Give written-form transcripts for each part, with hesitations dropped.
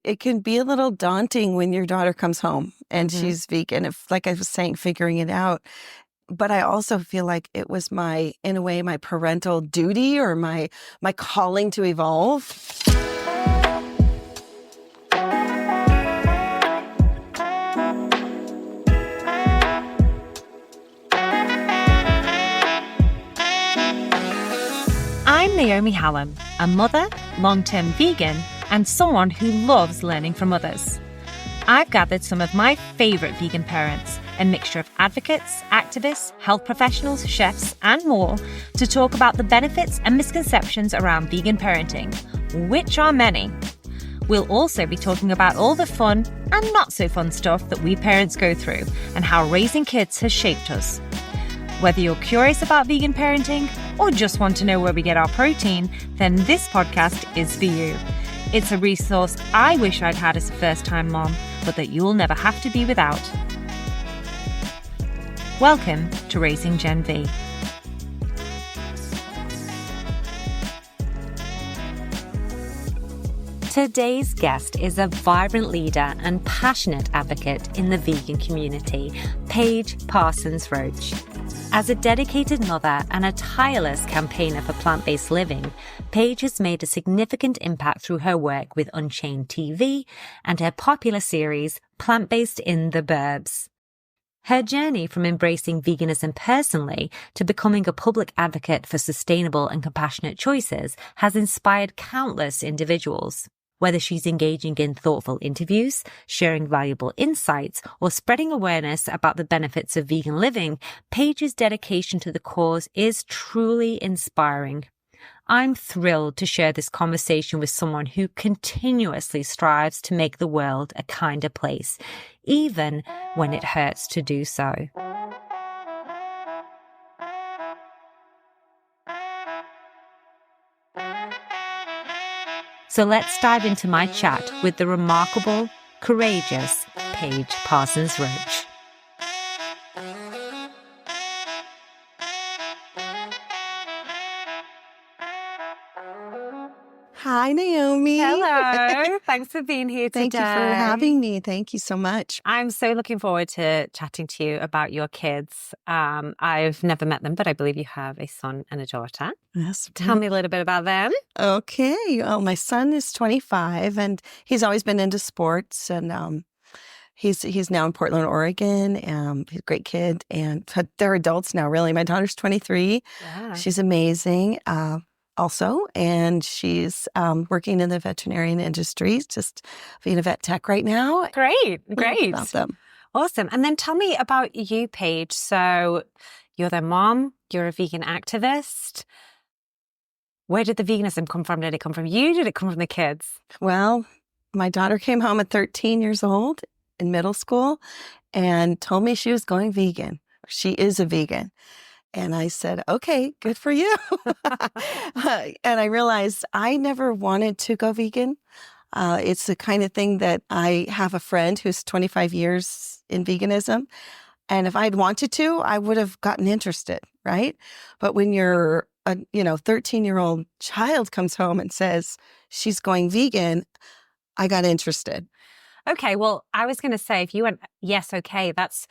it can be a little daunting when your daughter comes home and she's vegan. If, like I was saying, figuring it out. But I also feel like it was in a way, my parental duty or my calling to evolve. I'm Naomi Hallum, a mother, long-term vegan, and someone who loves learning from others. I've gathered some of my favourite vegan parents, a mixture of advocates, activists, health professionals, chefs, and more, to talk about the benefits and misconceptions around vegan parenting, which are many. We'll also be talking about all the fun and not so fun stuff that we parents go through and how raising kids has shaped us. Whether you're curious about vegan parenting or just want to know where we get our protein, then this podcast is for you. It's a resource I wish I'd had as a first-time mom, but that you'll never have to be without. Welcome to Raising Gen V. Today's guest is a vibrant leader and passionate advocate in the vegan community, Paige Parsons Roach. As a dedicated mother and a tireless campaigner for plant-based living, Paige has made a significant impact through her work with Unchained TV and her popular series, Plant-Based in the Burbs. Her journey from embracing veganism personally to becoming a public advocate for sustainable and compassionate choices has inspired countless individuals. Whether she's engaging in thoughtful interviews, sharing valuable insights, or spreading awareness about the benefits of vegan living, Paige's dedication to the cause is truly inspiring. I'm thrilled to share this conversation with someone who continuously strives to make the world a kinder place, even when it hurts to do so. So let's dive into my chat with the remarkable, courageous Paige Parsons Roach. Hi, Naomi. Hello. Thanks for being here today. Thank you for having me. Thank you so much. I'm so looking forward to chatting to you about your kids. I've never met them, but I believe you have a son and a daughter. Yes. Tell me a little bit about them. Okay. Well, my son is 25 and he's always been into sports and he's now in Portland, Oregon. He's a great kid and they're adults now, really. My daughter's 23. Yeah. She's amazing. Also, and she's working in the veterinarian industry, just being a vet tech right now. Great. About them. Awesome. And then tell me about you, Paige. So you're their mom, you're a vegan activist. Where did the veganism come from? Did it come from you? Did it come from the kids? Well, my daughter came home at 13 years old in middle school and told me she was going vegan. She is a vegan. And I said, okay, good for you. And I realized I never wanted to go vegan. It's the kind of thing that I have a friend who's 25 years in veganism. And if I'd wanted to, I would have gotten interested, right? But when your 13-year-old child comes home and says she's going vegan, I got interested. Okay, well, I was going to say, if you went, yes, okay, that's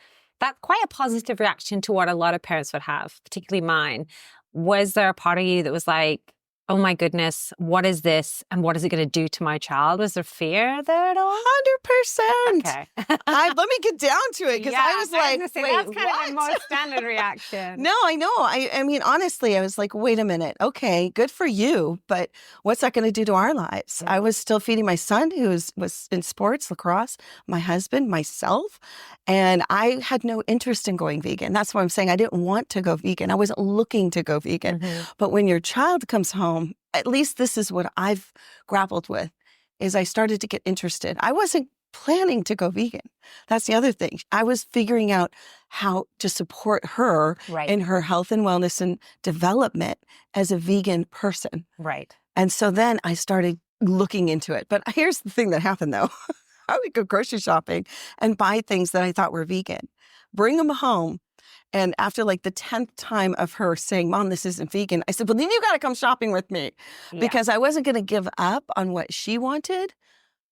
quite a positive reaction to what a lot of parents would have, particularly mine. Was there a part of you that was like, oh my goodness, what is this? And what is it going to do to my child? Was there fear there at all? 100%. Okay. Let me get down to it because I was like, that's wait, kind of a more standard reaction. No, I know. I mean, honestly, I was like, wait a minute. Okay, good for you. But what's that going to do to our lives? I was still feeding my son who was in sports, lacrosse, my husband, myself. And I had no interest in going vegan. That's why I'm saying I didn't want to go vegan. I wasn't looking to go vegan. Mm-hmm. But when your child comes home, at least this is what I've grappled with, is I started to get interested. I wasn't planning to go vegan. That's the other thing. I was figuring out how to support her in her health and wellness and development as a vegan person. Right. And so then I started looking into it. But here's the thing that happened, though. I would go grocery shopping and buy things that I thought were vegan, bring them home. And after like the 10th time of her saying, Mom, this isn't vegan, I said, well, then you got to come shopping with me because I wasn't going to give up on what she wanted,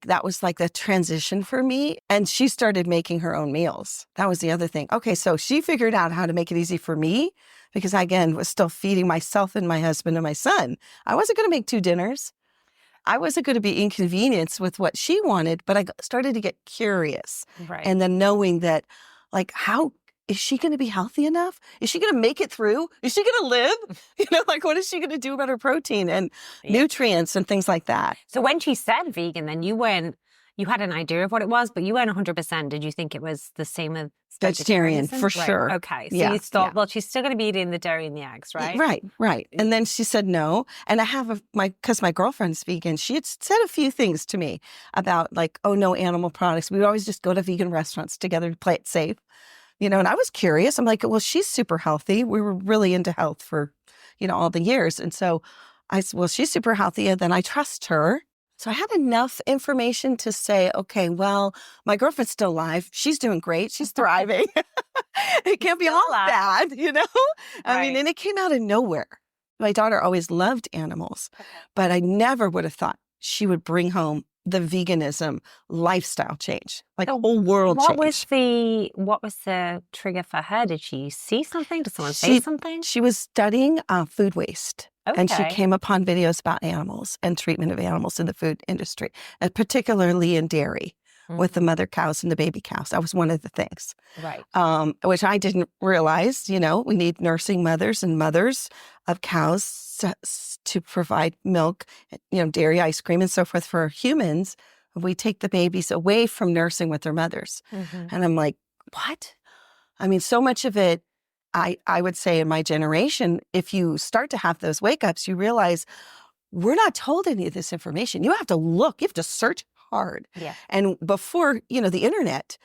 that was like the transition for me. And she started making her own meals. That was the other thing. Okay, so she figured out how to make it easy for me because I, again, was still feeding myself and my husband and my son. I wasn't going to make 2 dinners. I wasn't going to be inconvenienced with what she wanted, but I started to get curious. Right. And then knowing that, like, how is she going to be healthy enough? Is she going to make it through? Is she going to live? Like, what is she going to do about her protein and nutrients and things like that? So when she said vegan, then you had an idea of what it was, but you weren't 100%. Did you think it was the same as vegetarian? For sure. Right. Okay. So you thought, well, she's still going to be eating the dairy and the eggs, right? Right. And then she said no. And I have because my girlfriend's vegan, she had said a few things to me about like, oh, no animal products. We would always just go to vegan restaurants together to play it safe. And I was curious. I'm like, well, she's super healthy. We were really into health for, all the years. And so I said, well, she's super healthy. And then I trust her. So I had enough information to say, okay, well, my girlfriend's still alive. She's doing great. She's thriving. It can't be all bad, I mean, and it came out of nowhere. My daughter always loved animals, but I never would have thought she would bring home the veganism lifestyle change, like a whole world change. What was the trigger for her? Did she see something? Did someone say something? She was studying food waste. Okay. And she came upon videos about animals and treatment of animals in the food industry, and particularly in dairy with the mother cows and the baby cows. That was one of the things. Right. Which I didn't realize, we need nursing mothers and mothers of cows to provide milk, dairy, ice cream, and so forth for humans. We take the babies away from nursing with their mothers. Mm-hmm. And I'm like, what? I mean, so much of it, I would say in my generation, if you start to have those wake-ups, you realize we're not told any of this information. You have to look. You have to search hard. Yeah. And before, the internet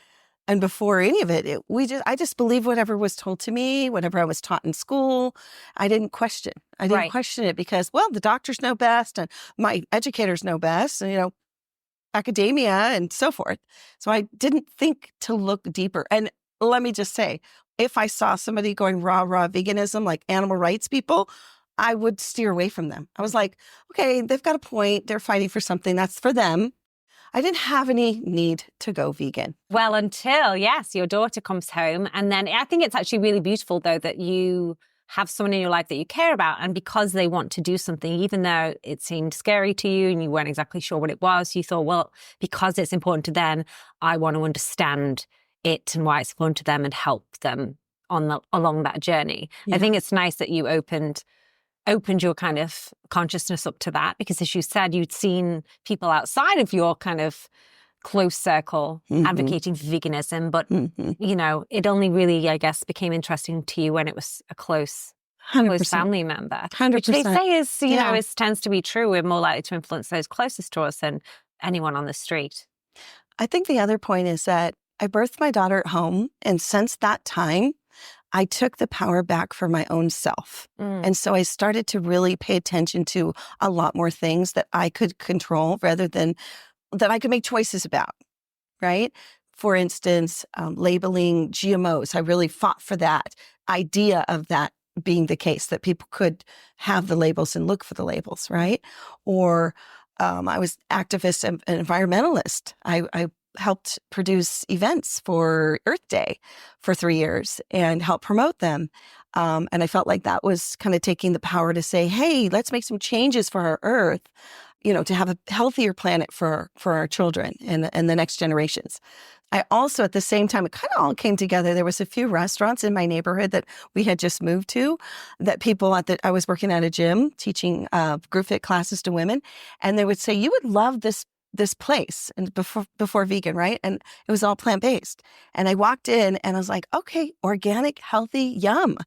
and before any of it, I just believed whatever was told to me, whatever I was taught in school. I didn't question. I didn't question it because, well, the doctors know best and my educators know best, and, academia and so forth. So I didn't think to look deeper. And let me just say, if I saw somebody going raw veganism, like animal rights people, I would steer away from them. I was like, okay, they've got a point. They're fighting for something. That's for them. I didn't have any need to go vegan. Well, until, yes, your daughter comes home. And then I think it's actually really beautiful, though, that you have someone in your life that you care about. And because they want to do something, even though it seemed scary to you and you weren't exactly sure what it was, you thought, well, because it's important to them, I want to understand it and why it's important to them and help them along that journey. Yeah. I think it's nice that you opened your kind of consciousness up to that, because as you said, you'd seen people outside of your kind of close circle advocating for veganism, but it only really, I guess, became interesting to you when it was a close 100%. Family member, 100%. which they say is, it tends to be true. We're more likely to influence those closest to us than anyone on the street. I think the other point is that I birthed my daughter at home, and since that time, I took the power back for my own self. And so I started to really pay attention to a lot more things that I could control rather than that I could make choices about, right? For instance, labeling GMOs. I really fought for that idea of that being the case, that people could have the labels and look for the labels, right? Or I was activist and environmentalist. I helped produce events for Earth Day for 3 years and help promote them. And I felt like that was kind of taking the power to say, hey, let's make some changes for our Earth, to have a healthier planet for our children and the next generations. I also, at the same time, it kind of all came together. There was a few restaurants in my neighborhood that we had just moved to, that people I was working at a gym teaching group fit classes to women. And they would say, you would love this place, and before vegan, right? And it was all plant-based. And I walked in and I was like, okay, organic, healthy, yum.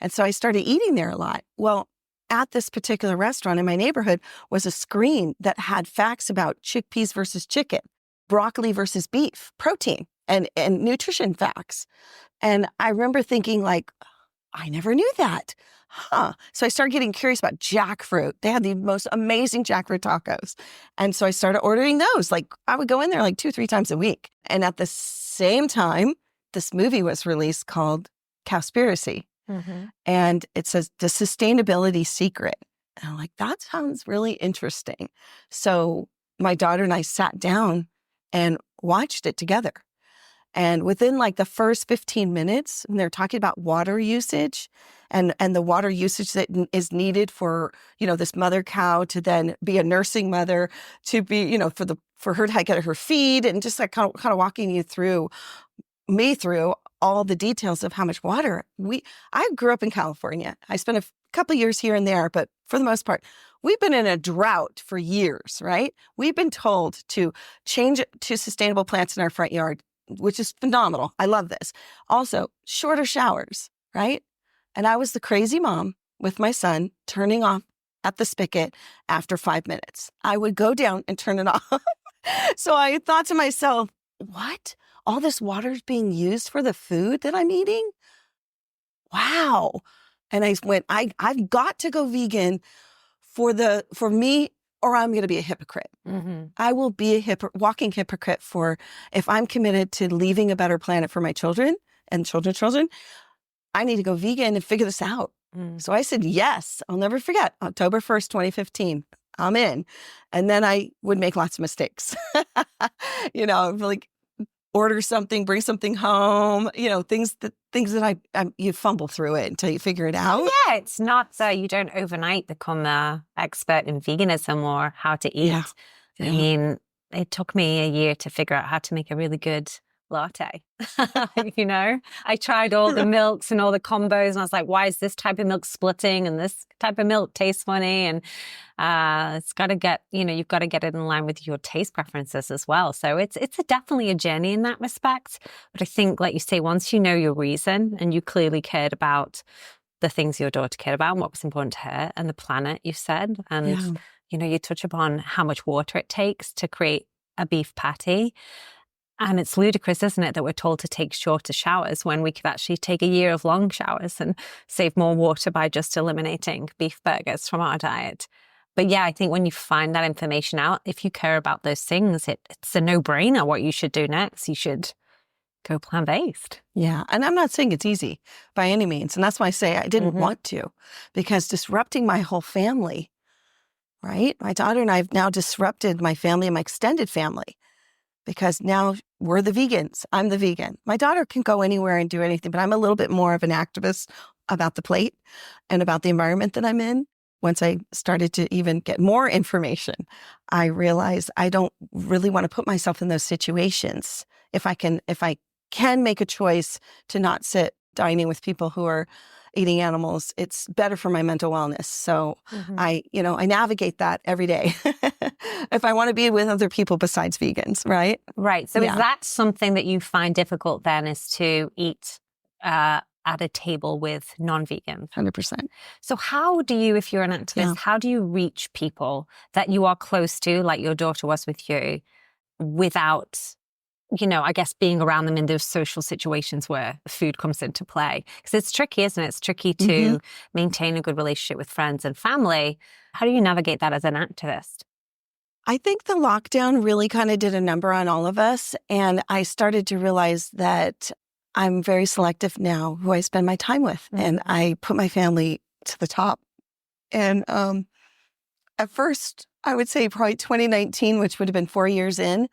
And so I started eating there a lot. Well, at this particular restaurant in my neighborhood was a screen that had facts about chickpeas versus chicken, broccoli versus beef, protein, and nutrition facts. And I remember thinking like, I never knew that. So I started getting curious about jackfruit. They had the most amazing jackfruit tacos. And so I started ordering those. Like I would go in there like 2-3 times a week. And at the same time, this movie was released called Cowspiracy. And it says The Sustainability Secret. And I'm like, that sounds really interesting. So my daughter and I sat down and watched it together. And within like the first 15 minutes, when they're talking about water usage and the water usage that is needed for, this mother cow to then be a nursing mother, to be, for her to get her feed, and just like kind of walking me through all the details of how much water I grew up in California. I spent a couple of years here and there, but for the most part, we've been in a drought for years, right? We've been told to change it to sustainable plants in our front yard, which is phenomenal. I love this. Also, shorter showers, right? And I was the crazy mom with my son turning off at the spigot after 5 minutes. I would go down and turn it off. So I thought to myself, what? All this water is being used for the food that I'm eating? Wow. And I went, I've got to go vegan for me, or I'm going to be a hypocrite. Mm-hmm. I will be a walking hypocrite if I'm committed to leaving a better planet for my children and children, I need to go vegan and figure this out. Mm. So I said, yes, I'll never forget, October 1st, 2015, I'm in. And then I would make lots of mistakes. Like order something, bring something home, things that you fumble through it until you figure it out. Yeah, it's not you don't overnight become an expert in veganism or how to eat. Yeah. I mean, it took me a year to figure out how to make a really good latte. I tried all the milks and all the combos, and I was like, why is this type of milk splitting and this type of milk tastes funny? And it's got to get, you've got to get it in line with your taste preferences as well. So it's definitely a journey in that respect. But I think, like you say, once you know your reason and you clearly cared about the things your daughter cared about and what was important to her and the planet, you said, and you touch upon how much water it takes to create a beef patty. And it's ludicrous, isn't it, that we're told to take shorter showers when we could actually take a year of long showers and save more water by just eliminating beef burgers from our diet. But yeah, I think when you find that information out, if you care about those things, it's a no-brainer what you should do next. You should go plant-based. Yeah. And I'm not saying it's easy by any means. And that's why I say I didn't want to, because disrupting my whole family, right? My daughter and I have now disrupted my family and my extended family, because now we're the vegans. I'm the vegan. My daughter can go anywhere and do anything, but I'm a little bit more of an activist about the plate and about the environment that I'm in. Once I started to even get more information, I realized I don't really want to put myself in those situations. If I can make a choice to not sit dining with people who are eating animals, it's better for my mental wellness. So I navigate that every day if I want to be with other people besides vegans, right? Right. So is that something that you find difficult then, is to eat at a table with non-vegans? 100%. So how do you, if you're an activist, how do you reach people that you are close to, like your daughter was with you, without, I guess being around them in those social situations where food comes into play? Because it's tricky, isn't it? It's tricky to maintain a good relationship with friends and family. How do you navigate that as an activist? I think the lockdown really kind of did a number on all of us. And I started to realize that I'm very selective now who I spend my time with. And I put my family to the top. And at first, I would say probably 2019, which would have been 4 years in,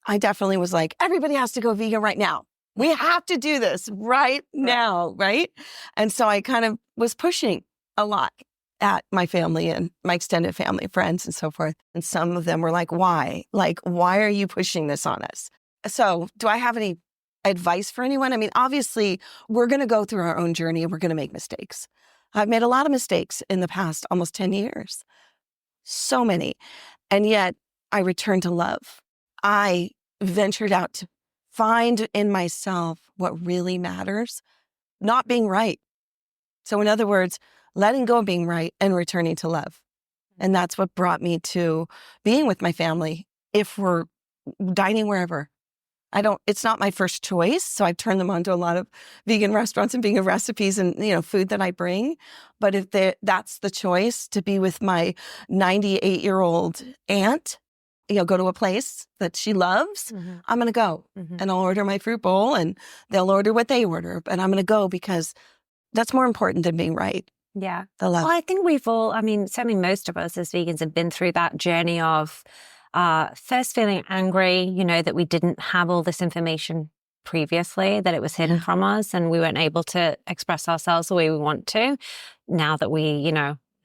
I definitely was like, everybody has to go vegan right now. We have to do this right now, right? And so I kind of was pushing a lot at my family and my extended family, friends and so forth. And some of them were like, why? Like, why are you pushing this on us? So do I have any advice for anyone? I mean, obviously, we're going to go through our own journey and we're going to make mistakes. I've made a lot of mistakes in the past almost 10 years. So many. And yet I returned to love. I ventured out to find in myself what really matters, not being right. So in other words, letting go of being right and returning to love. And that's what brought me to being with my family. If we're dining wherever, it's not my first choice. So I've turned them on to a lot of vegan restaurants and vegan recipes and, food that I bring. But if that's the choice, to be with my 98-year-old aunt, go to a place that she loves, I'm going to go and I'll order my fruit bowl and they'll order what they order. But I'm going to go because that's more important than being right. Yeah. The love. Well, I think certainly most of us as vegans have been through that journey of first feeling angry, that we didn't have all this information previously, that it was hidden from us and we weren't able to express ourselves the way we want to. Now that we,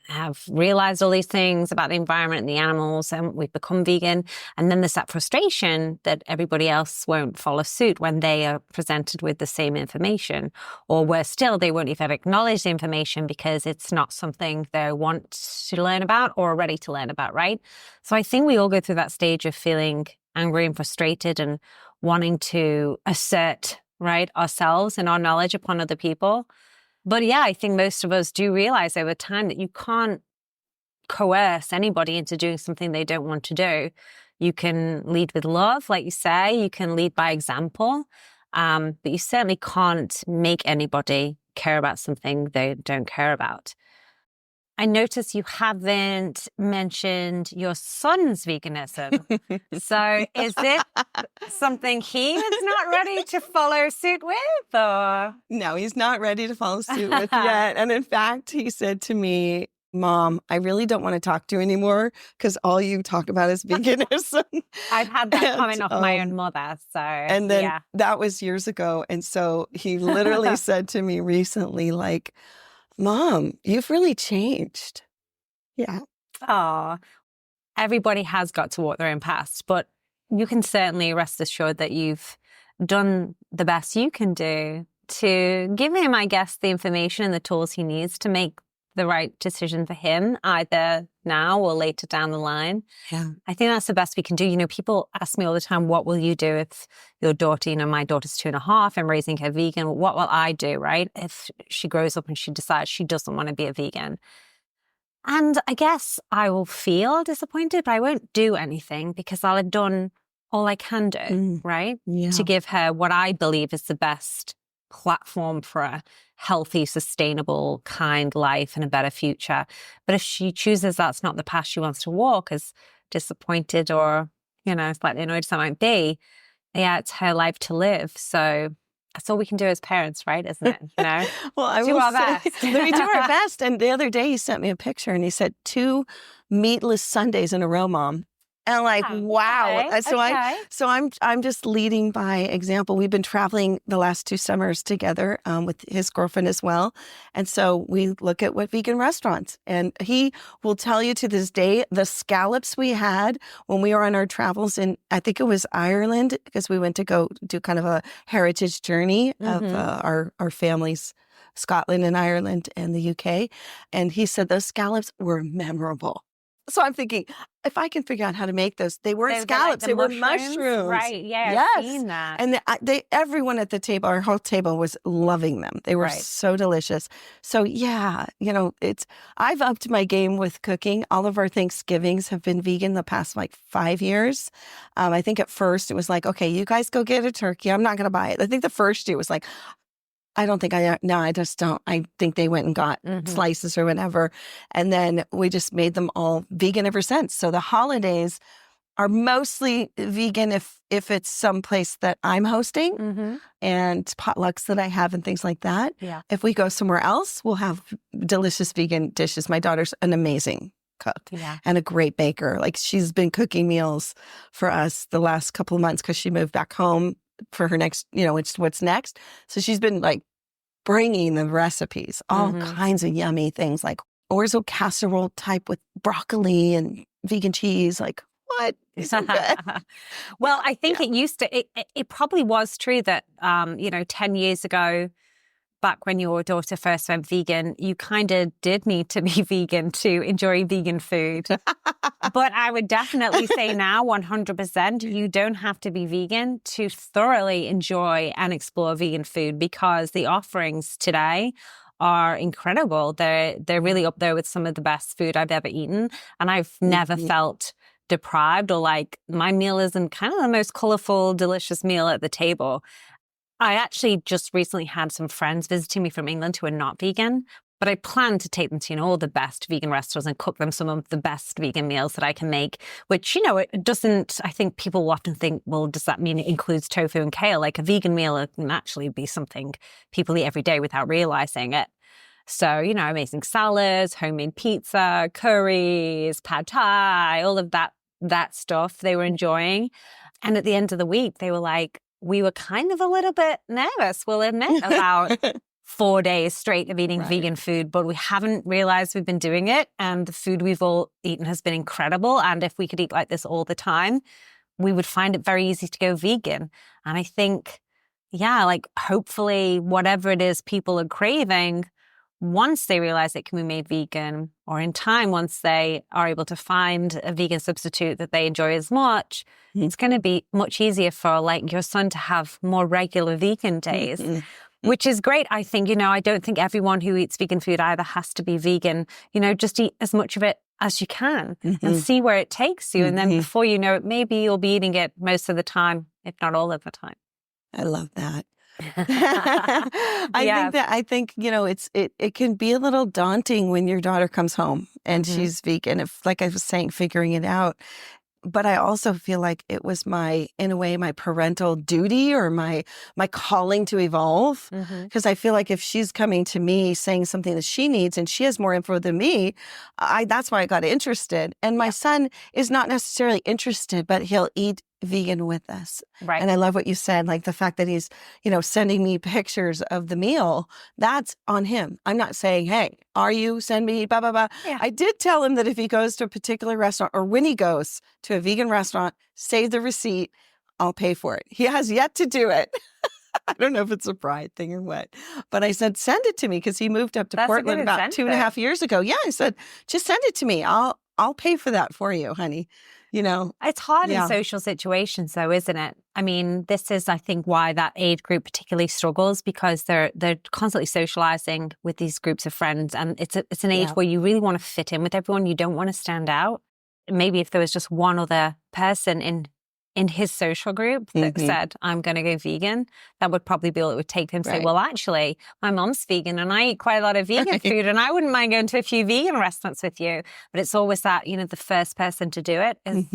have realized all these things about the environment and the animals and we've become vegan. And then there's that frustration that everybody else won't follow suit when they are presented with the same information, or worse still, they won't even acknowledge the information because it's not something they want to learn about or are ready to learn about, right? So I think we all go through that stage of feeling angry and frustrated and wanting to assert, right, ourselves and our knowledge upon other people. But yeah, I think most of us do realize over time that you can't coerce anybody into doing something they don't want to do. You can lead with love, like you say, you can lead by example, but you certainly can't make anybody care about something they don't care about. I notice you haven't mentioned your son's veganism. So is it something he is not ready to follow suit with, or? No, he's not ready to follow suit with yet. And in fact, he said to me, Mom, I really don't want to talk to you anymore because all you talk about is veganism. I've had that comment off my own mother. So, and then that was years ago. And so he literally said to me recently, like, Mom, you've really changed. Yeah. Oh, everybody has got to walk their own path, but you can certainly rest assured that you've done the best you can do to give him, I guess, the information and the tools he needs to make the right decision for him, either now or later down the line. Yeah. I think that's the best we can do. People ask me all the time, what will you do if your daughter, my daughter's 2.5, I'm raising her vegan. What will I do, right? If she grows up and she decides she doesn't want to be a vegan. And I guess I will feel disappointed, but I won't do anything because I'll have done all I can do, right? Yeah. To give her what I believe is the best platform for a healthy, sustainable, kind life and a better future. But if she chooses that's not the path she wants to walk, as disappointed or, slightly annoyed as I might be, it's her life to live. So that's all we can do as parents, right? Isn't it? Well, I do will our say, best. we do our best. And the other day he sent me a picture and he said 2 meatless Sundays in a row, Mom. And I'm like, wow. Okay. So I'm just leading by example. We've been traveling the last 2 summers together with his girlfriend as well. And so we look at what vegan restaurants. And he will tell you to this day, the scallops we had when we were on our travels in, I think it was Ireland, because we went to go do kind of a heritage journey of our family's Scotland and Ireland and the UK. And he said those scallops were memorable. So I'm thinking, if I can figure out how to make those, they weren't scallops, they were mushrooms. Right, yeah, yes. I've seen that. And everyone at the table, our whole table was loving them. They were so delicious. So yeah, I've upped my game with cooking. All of our Thanksgivings have been vegan the past 5 years. I think at first it was like, okay, you guys go get a turkey. I'm not going to buy it. I think the first year was like, I just don't. I think they went and got slices or whatever. And then we just made them all vegan ever since. So the holidays are mostly vegan if it's someplace that I'm hosting and potlucks that I have and things like that. Yeah. If we go somewhere else, we'll have delicious vegan dishes. My daughter's an amazing cook and a great baker. Like she's been cooking meals for us the last couple of months because she moved back home for her next, what's next. So she's been bringing the recipes, all kinds of yummy things like orzo casserole type with broccoli and vegan cheese. Like what? It's so good. Well, I think it used to, it probably was true that, 10 years ago, back when your daughter first went vegan, you kind of did need to be vegan to enjoy vegan food. But I would definitely say now, 100%, you don't have to be vegan to thoroughly enjoy and explore vegan food because the offerings today are incredible. They're really up there with some of the best food I've ever eaten. And I've never felt deprived or like my meal isn't kind of the most colorful, delicious meal at the table. I actually just recently had some friends visiting me from England who are not vegan, but I plan to take them to, all the best vegan restaurants and cook them some of the best vegan meals that I can make, which, it doesn't, I think people will often think, well, does that mean it includes tofu and kale? Like a vegan meal can actually be something people eat every day without realizing it. So, amazing salads, homemade pizza, curries, pad thai, all of that that stuff they were enjoying. And at the end of the week, they were like, we were kind of a little bit nervous, we'll admit, about 4 days straight of eating vegan food, but we haven't realized we've been doing it. And the food we've all eaten has been incredible. And if we could eat like this all the time, we would find it very easy to go vegan. And I think, yeah, like hopefully whatever it is people are craving, once they realize it can be made vegan, or in time, once they are able to find a vegan substitute that they enjoy as much, it's going to be much easier for like your son to have more regular vegan days, which is great. I think, I don't think everyone who eats vegan food either has to be vegan, just eat as much of it as you can and see where it takes you. And then before you know it, maybe you'll be eating it most of the time, if not all of the time. I love that. I think it can be a little daunting when your daughter comes home and she's vegan, if, like I was saying, figuring it out. But I also feel like it was in a way, my parental duty or my calling to evolve. Because I feel like if she's coming to me saying something that she needs and she has more info than me, that's why I got interested. And my son is not necessarily interested, but he'll eat vegan with us. Right. And I love what you said, like the fact that he's, sending me pictures of the meal, that's on him. I'm not saying, hey, are you, send me, blah, blah, blah. Yeah. I did tell him that if he goes to a particular restaurant or when he goes to a vegan restaurant, save the receipt, I'll pay for it. He has yet to do it. I don't know if it's a pride thing or what, but I said, send it to me because he moved up to Portland about 2.5 years ago. Yeah, I said, just send it to me. I'll pay for that for you, honey. It's hard in social situations though, isn't it? I mean, this is, I think, why that age group particularly struggles, because they're constantly socializing with these groups of friends. And it's an age where you really want to fit in with everyone. You don't want to stand out. Maybe if there was just one other person in his social group that said, I'm going to go vegan, that would probably be all it would take him to say, well, actually, my mom's vegan and I eat quite a lot of vegan food and I wouldn't mind going to a few vegan restaurants with you. But it's always that, the first person to do it is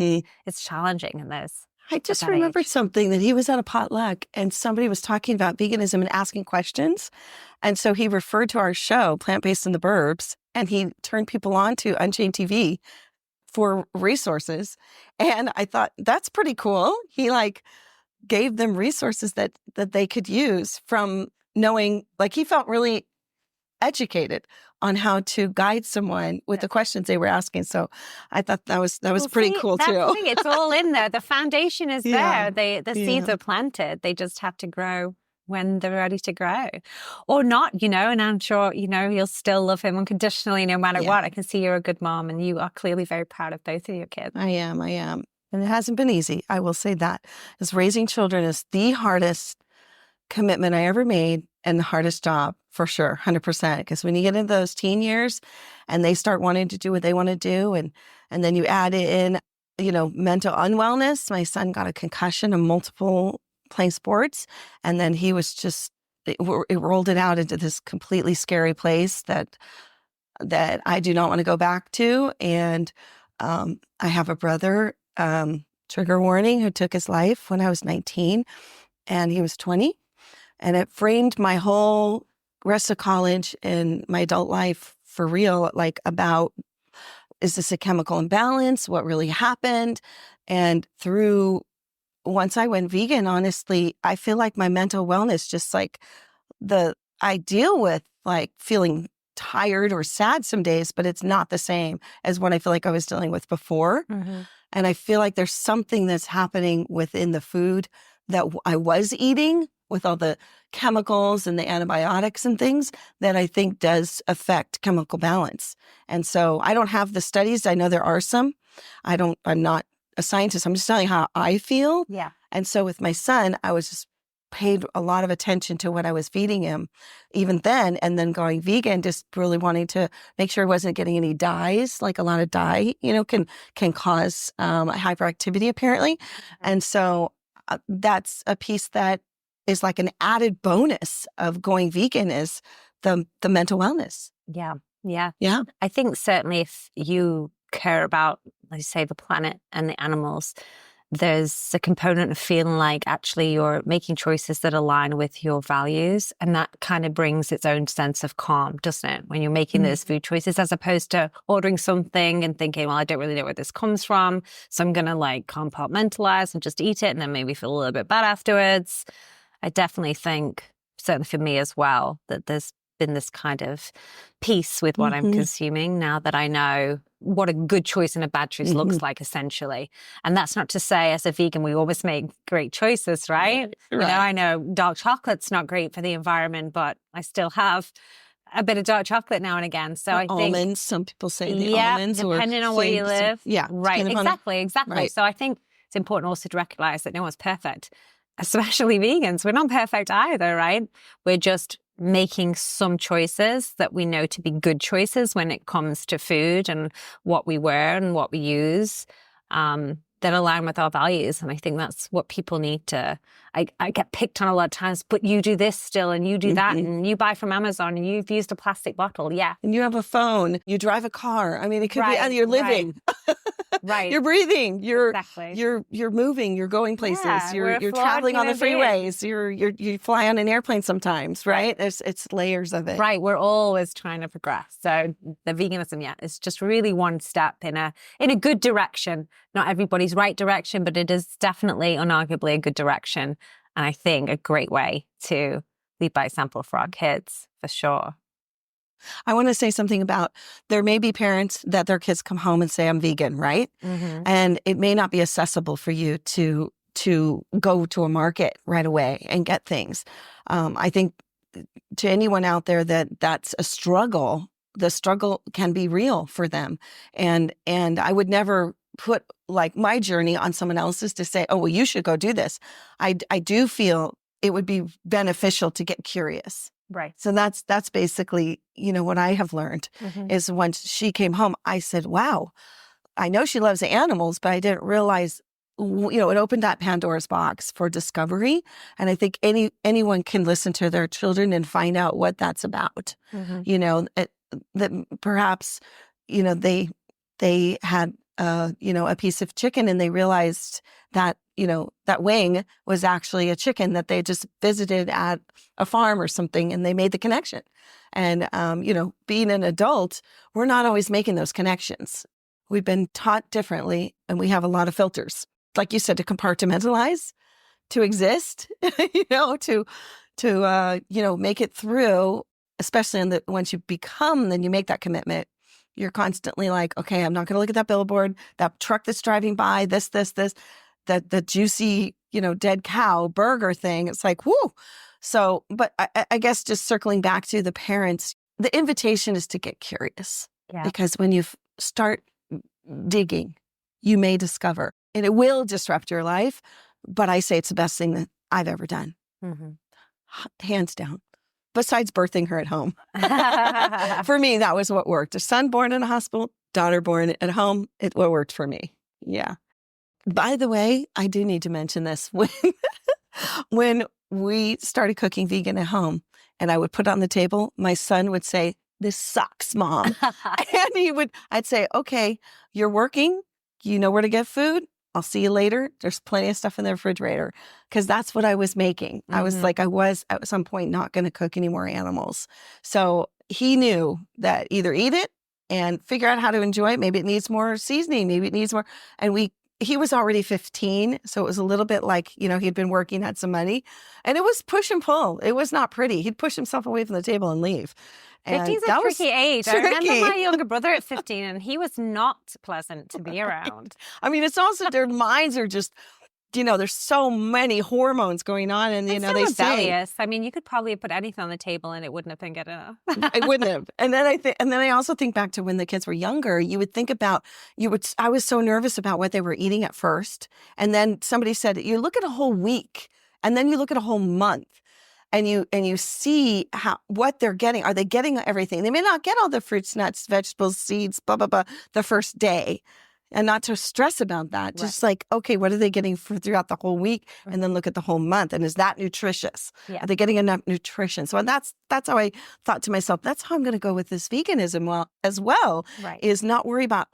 it's challenging in those. I just remembered something that he was at a potluck and somebody was talking about veganism and asking questions. And so he referred to our show, Plant-Based in the Burbs, and he turned people on to Unchained TV for resources. And I thought, that's pretty cool. He gave them resources that they could use from knowing, he felt really educated on how to guide someone with the questions they were asking. So I thought that was pretty cool too. That's the thing. It's all in there. The foundation is there. The seeds are planted. They just have to grow when they're ready to grow or not, and I'm sure, you'll still love him unconditionally no matter what. I can see you're a good mom and you are clearly very proud of both of your kids. I am. And it hasn't been easy. I will say that. Because raising children is the hardest commitment I ever made and the hardest job for sure, 100%. Because when you get into those teen years and they start wanting to do what they want to do and then you add in, mental unwellness. My son got a concussion and multiple playing sports. And then he was it rolled it out into this completely scary place that I do not want to go back to. And I have a brother, trigger warning, who took his life when I was 19 and he was 20. And it framed my whole rest of college and my adult life for real, about, is this a chemical imbalance? What really happened? And once I went vegan, honestly, I feel like my mental wellness, just I deal with feeling tired or sad some days, but it's not the same as what I feel like I was dealing with before. And I feel like there's something that's happening within the food that I was eating with all the chemicals and the antibiotics and things that I think does affect chemical balance. And so I don't have the studies. I know there are some. I'm not a scientist. I'm just telling you how I feel. Yeah. And so with my son, I was just paid a lot of attention to what I was feeding him even then, and then going vegan, just really wanting to make sure he wasn't getting any dyes. A lot of dye, can cause hyperactivity apparently. And so that's a piece that is an added bonus of going vegan is the mental wellness. Yeah. I think certainly if you care about, like you say, the planet and the animals, there's a component of feeling like actually you're making choices that align with your values. And that kind of brings its own sense of calm, doesn't it? When you're making those food choices, as opposed to ordering something and thinking, well, I don't really know where this comes from, so I'm going to like compartmentalize and just eat it and then maybe feel a little bit bad afterwards. I definitely think, certainly for me as well, that there's been this kind of peace with what I'm consuming now that I know what a good choice and a bad choice looks like, essentially. And that's not to say as a vegan, we always make great choices, right? You know, I know dark chocolate's not great for the environment, but I still have a bit of dark chocolate now and again. So I think almonds, some people say the almonds, depending on where you live. Right. Exactly. Right. So I think it's important also to recognize that no one's perfect, especially vegans. We're not perfect either, right? We're just making some choices that we know to be good choices when it comes to food and what we wear and what we use, that align with our values. And I think that's what people need to, I get picked on a lot of times, but you do this still and you do that and you buy from Amazon and you've used a plastic bottle. Yeah. And you have a phone, you drive a car. I mean, it could be, and you're living. Right. You're breathing. You're exactly. You're moving. You're going places. Yeah, you're traveling on the freeways. You fly on an airplane sometimes, right? It's layers of it. Right. We're always trying to progress. So the veganism, is just really one step in a good direction. Not everybody's right direction, but it is definitely, unarguably, a good direction. And I think a great way to lead by example for our kids, for sure. I want to say something about, there may be parents that their kids come home and say, I'm vegan, right? And it may not be accessible for you to go to a market right away and get things. I think to anyone out there that's a struggle, the struggle can be real for them. And I would never put like my journey on someone else's to say, oh, well, you should go do this. I do feel it would be beneficial to get curious. Right. So that's basically, what I have learned is once she came home, I said, wow, I know she loves the animals, but I didn't realize, it opened that Pandora's box for discovery. And I think anyone can listen to their children and find out what that's about. That perhaps, they had, a piece of chicken and they realized that, that wing was actually a chicken that they just visited at a farm or something, and they made the connection. And, being an adult, we're not always making those connections. We've been taught differently, and we have a lot of filters, like you said, to compartmentalize, to exist, to make it through, especially once you become, then you make that commitment. You're constantly like, okay, I'm not going to look at that billboard, that truck that's driving by, this, the juicy, dead cow burger thing. It's like, whoo. So, but I guess just circling back to the parents, the invitation is to get curious. Yeah. Because when you start digging, you may discover, and it will disrupt your life. But I say it's the best thing that I've ever done. Hands down. Besides birthing her at home. For me, that was what worked. A son born in a hospital, daughter born at home, what worked for me. Yeah. By the way, I do need to mention this. When we started cooking vegan at home and I would put it on the table, my son would say, "This sucks, Mom." And I'd say, "Okay, you're working. You know where to get food. I'll see you later. There's plenty of stuff in the refrigerator." Because that's what I was making. I was like, I was at some point not going to cook any more animals. So he knew that either eat it and figure out how to enjoy it. Maybe it needs more seasoning. Maybe it needs more. And he was already 15. So it was a little bit like, he'd been working, had some money. And it was push and pull. It was not pretty. He'd push himself away from the table and leave. 15's a tricky age. I remember my younger brother at 15, and he was not pleasant to be around. I mean, it's also their minds are just, there's so many hormones going on, and it's they rebellious. say. I mean, you could probably put anything on the table, and it wouldn't have been good enough. It wouldn't have. And then I also think back to when the kids were younger. You would think about I was so nervous about what they were eating at first, and then somebody said, you look at a whole week, and then you look at a whole month. And you see what they're getting. Are they getting everything? They may not get all the fruits, nuts, vegetables, seeds, blah, blah, blah, the first day. And not to stress about that. Right. Just like, okay, what are they getting throughout the whole week? And then look at the whole month. And is that nutritious? Yeah. Are they getting enough nutrition? So that's how I thought to myself, that's how I'm going to go with this veganism as well, right. Is not worry about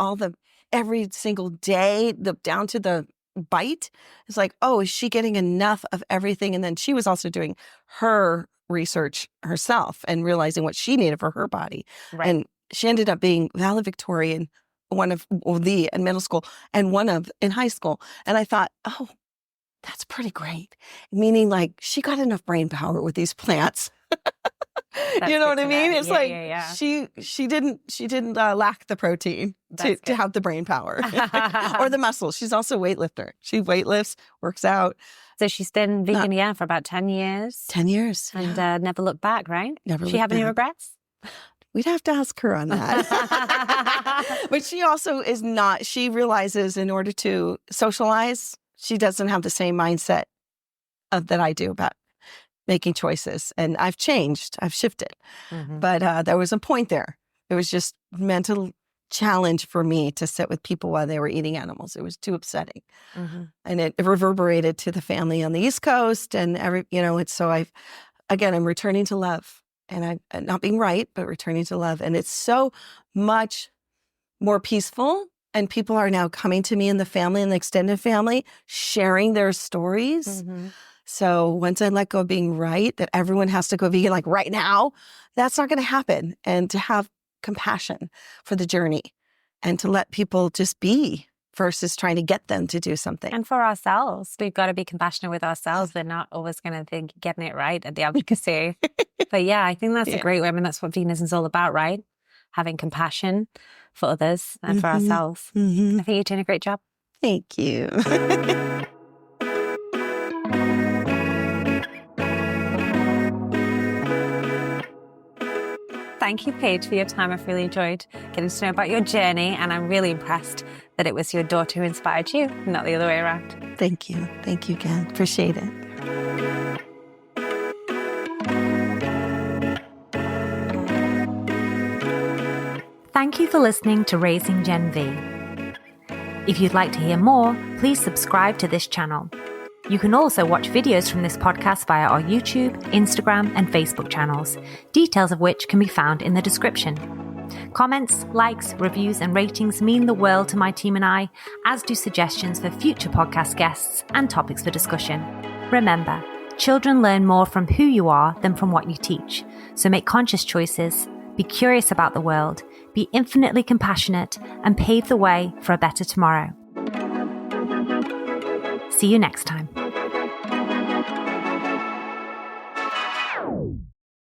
every single day, down to the bite. It's like, oh, is she getting enough of everything? And then she was also doing her research herself and realizing what she needed for her body. Right. And she ended up being valedictorian, in middle school and one of in high school. And I thought, oh, that's pretty great. Meaning like she got enough brain power with these plants. You know what I mean? It's she didn't lack the protein to have the brain power or the muscle. She's also a weightlifter. She weightlifts, works out. So she's been vegan, for about 10 years. 10 years. And never looked back, right? Never She have any regrets? We'd have to ask her on that. But she also is not, she realizes in order to socialize, she doesn't have the same mindset that I do about making choices. And I've changed. I've shifted. Mm-hmm. But there was a point there. It was just mental challenge for me to sit with people while they were eating animals. It was too upsetting. Mm-hmm. And it reverberated to the family on the East Coast and I'm returning to love. And I'm not being right, but returning to love. And it's so much more peaceful. And people are now coming to me in the family and the extended family, sharing their stories. Mm-hmm. So once I let go of being right, that everyone has to go vegan like right now, that's not going to happen. And to have compassion for the journey and to let people just be versus trying to get them to do something. And for ourselves, we've got to be compassionate with ourselves. We're not always going to think getting it right at the advocacy. But yeah, I think that's a great way. I mean, that's what veganism is all about, right? Having compassion for others and for ourselves. Mm-hmm. I think you're doing a great job. Thank you. Thank you, Paige, for your time. I've really enjoyed getting to know about your journey, and I'm really impressed that it was your daughter who inspired you, not the other way around. Thank you. Thank you again. Appreciate it. Thank you for listening to Raising Gen V. If you'd like to hear more, please subscribe to this channel. You can also watch videos from this podcast via our YouTube, Instagram, and Facebook channels, details of which can be found in the description. Comments, likes, reviews, and ratings mean the world to my team and I, as do suggestions for future podcast guests and topics for discussion. Remember, children learn more from who you are than from what you teach. So make conscious choices, be curious about the world, be infinitely compassionate, and pave the way for a better tomorrow. See you next time.